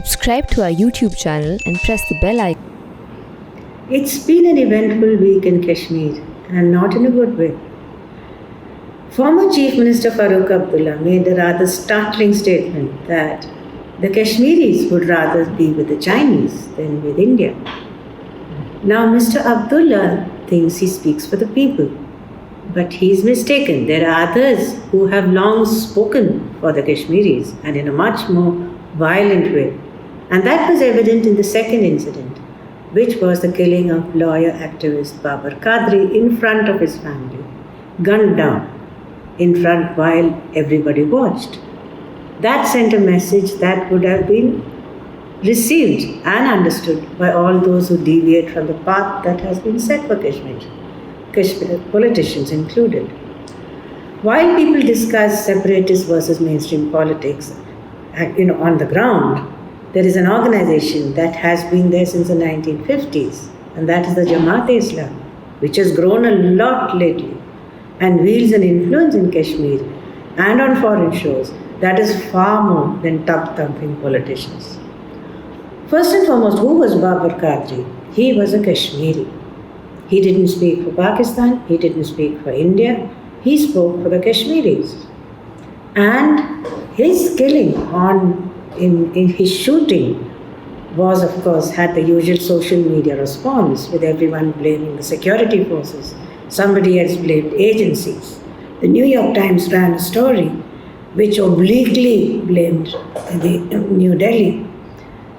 subscribe to our YouTube channel and press the bell icon. It's been an eventful week in Kashmir, and not in a good way. Former Chief Minister Farooq Abdullah made a rather startling statement that the Kashmiris would rather be with the Chinese than with India. Now, Mr. Abdullah thinks he speaks for the people, but he's mistaken. There are others who have long spoken for the Kashmiris and in a much more violent way. And that was evident in the second incident, which was the killing of lawyer activist Babar Qadri in front of his family, gunned down in front while everybody watched. That sent a message that would have been received and understood by all those who deviate from the path that has been set for Kashmir politicians included. While people discuss separatist versus mainstream politics, on the ground, there is an organization that has been there since the 1950s, and that is the Jamaat-e-Islam, which has grown a lot lately and wields an influence in Kashmir and on foreign shores that is far more than tub-thumping politicians. First and foremost, who was Babar Qadri? He was a Kashmiri. He didn't speak for Pakistan, he didn't speak for India, he spoke for the Kashmiris. And his killing in his shooting was, of course, had the usual social media response, with everyone blaming the security forces. Somebody else blamed agencies. The New York Times ran a story which obliquely blamed New Delhi.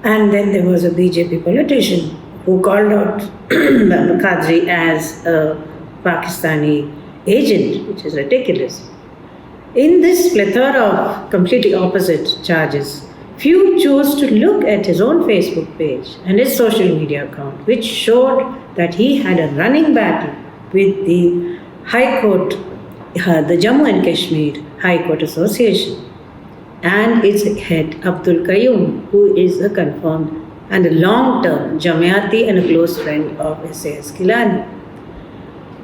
And then there was a BJP politician who called out Qadri as a Pakistani agent, which is ridiculous. In this plethora of completely opposite charges, few chose to look at his own Facebook page and his social media account, which showed that he had a running battle with the High Court, the Jammu and Kashmir High Court Association, and its head Abdul Qayyum, who is a confirmed and a long-term Jamaati and a close friend of SAS Gilani.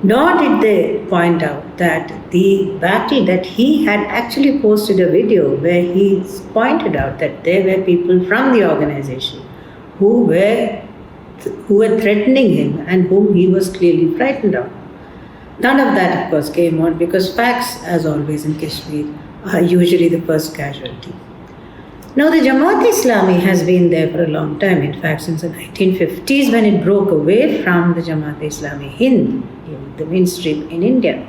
Nor did they point out that the battle that he had actually posted a video where he pointed out that there were people from the organization who were threatening him and whom he was clearly frightened of. None of that, of course, came out because facts, as always in Kashmir, are usually the first casualty. Now, the Jamaat-e-Islami has been there for a long time, in fact, since the 1950s, when it broke away from the Jamaat-e-Islami Hind, in the mainstream in India.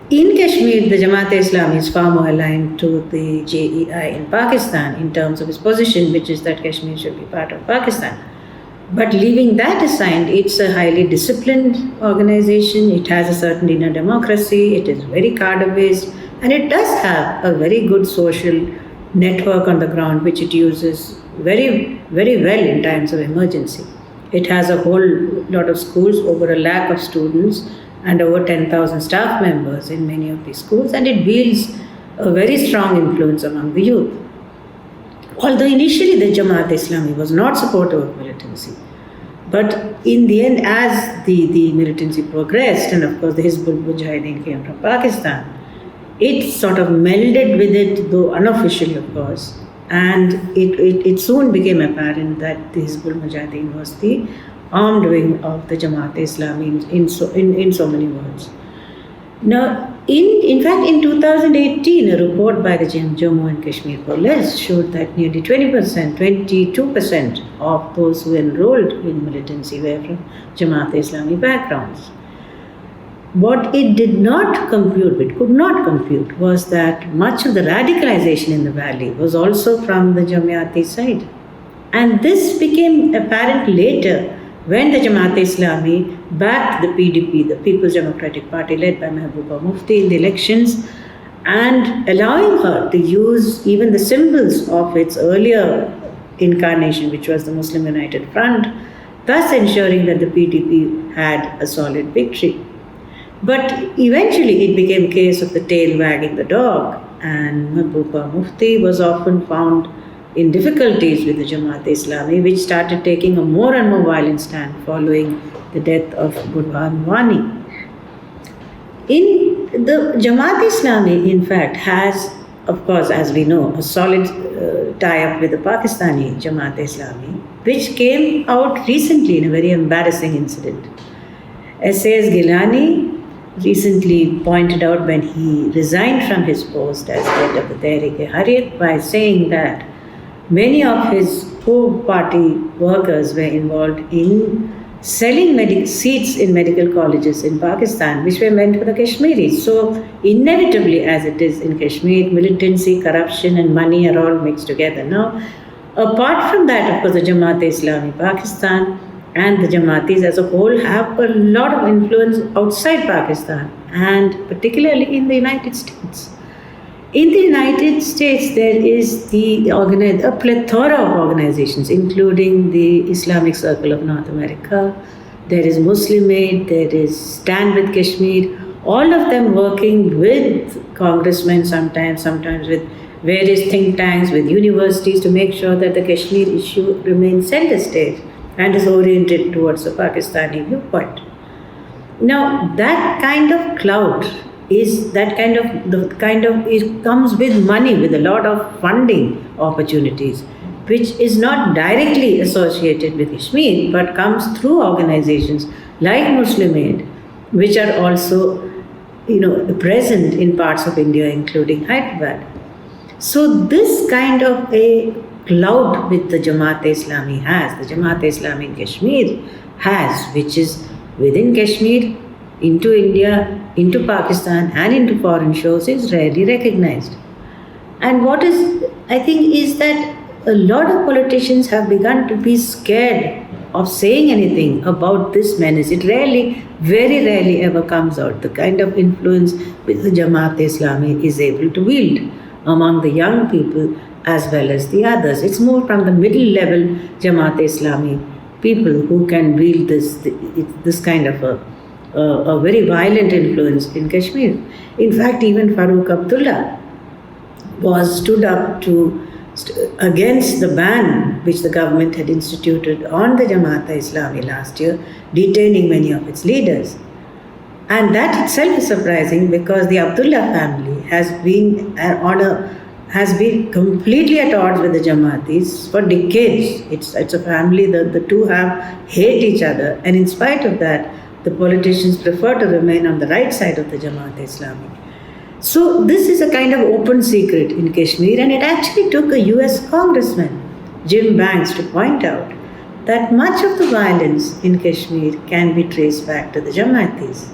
In Kashmir, the Jamaat-e-Islami is far more aligned to the JEI in Pakistan in terms of its position, which is that Kashmir should be part of Pakistan. But leaving that aside, it's a highly disciplined organization. It has a certain inner democracy. It is very cadre-based, and it does have a very good social network on the ground, which it uses very, very well in times of emergency. It has a whole lot of schools, over 1 lakh of students, and over 10,000 staff members in many of these schools, and it wields a very strong influence among the youth. Although initially the Jamaat-e-Islami was not supportive of militancy, but in the end, as the militancy progressed, and of course the Hizbul Mujahideen came from Pakistan, it sort of melded with it, though unofficially, of course, and it soon became apparent that the Hizbul Mujahideen was the armed wing of the Jamaat-e-Islami in so many words. Now, in fact, in 2018, a report by the Jammu and Kashmir Police showed that nearly 22% of those who enrolled in militancy were from Jamaat-e-Islami backgrounds. What it did not compute, it could not compute, was that much of the radicalization in the valley was also from the Jamaati side. And this became apparent later when the Jamaat-e-Islami backed the PDP, the People's Democratic Party led by Mehbooba Mufti, in the elections, and allowing her to use even the symbols of its earlier incarnation, which was the Muslim United Front, thus ensuring that the PDP had a solid victory. But eventually it became a case of the tail wagging the dog, and Mehbooba Mufti was often found in difficulties with the Jamaat-e-Islami, which started taking a more and more violent stand following the death of Burhan Wani. The Jamaat-e-Islami, in fact, has of course, as we know, a solid tie-up with the Pakistani Jamaat-e-Islami, which came out recently in a very embarrassing incident. S.A.S. Gilani recently pointed out when he resigned from his post as head of the Tehreek-e-Harriet by saying that many of his pro-party workers were involved in selling seats in medical colleges in Pakistan, which were meant for the Kashmiris. So, inevitably, as it is in Kashmir, militancy, corruption, and money are all mixed together. Now, apart from that, of course, the Jamaat-e-Islami Pakistan and the Jamaatis as a whole have a lot of influence outside Pakistan and particularly in the United States. In the United States, there is a plethora of organizations, including the Islamic Circle of North America, there is Muslim Aid, there is Stand with Kashmir, all of them working with congressmen sometimes with various think tanks, with universities to make sure that the Kashmir issue remains center stage and is oriented towards the Pakistani viewpoint. Now, that kind of clout it comes with money, with a lot of funding opportunities, which is not directly associated with Kashmir, but comes through organizations like Muslim Aid, which are also, present in parts of India, including Hyderabad. So this kind of a clout which the Jamaat-e-Islami has, the Jamaat-e-Islami in Kashmir has, which is within Kashmir, into India, into Pakistan, and into foreign shores, is rarely recognized. And what I think is that a lot of politicians have begun to be scared of saying anything about this menace. It very rarely ever comes out, the kind of influence which the Jamaat-e-Islami is able to wield among the young people as well as the others. It's more from the middle level Jamaat-e-Islami people who can wield this kind of a very violent influence in Kashmir. In fact, even Farooq Abdullah was stood up against the ban which the government had instituted on the Jamaat-e-Islami last year, detaining many of its leaders. And that itself is surprising because the Abdullah family has been completely at odds with the Jamaatis for decades. It's a family that the two hate each other, and in spite of that, the politicians prefer to remain on the right side of the Jamaat-e-Islami. So this is a kind of open secret in Kashmir, and it actually took a US Congressman, Jim Banks, to point out that much of the violence in Kashmir can be traced back to the Jamaatis.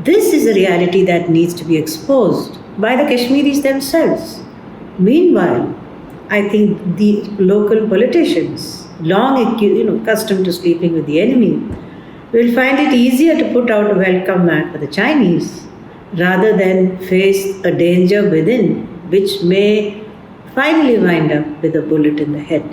This is a reality that needs to be exposed by the Kashmiris themselves. Meanwhile, I think the local politicians, long accustomed to sleeping with the enemy, will find it easier to put out a welcome mat for the Chinese rather than face a danger within, which may finally wind up with a bullet in the head.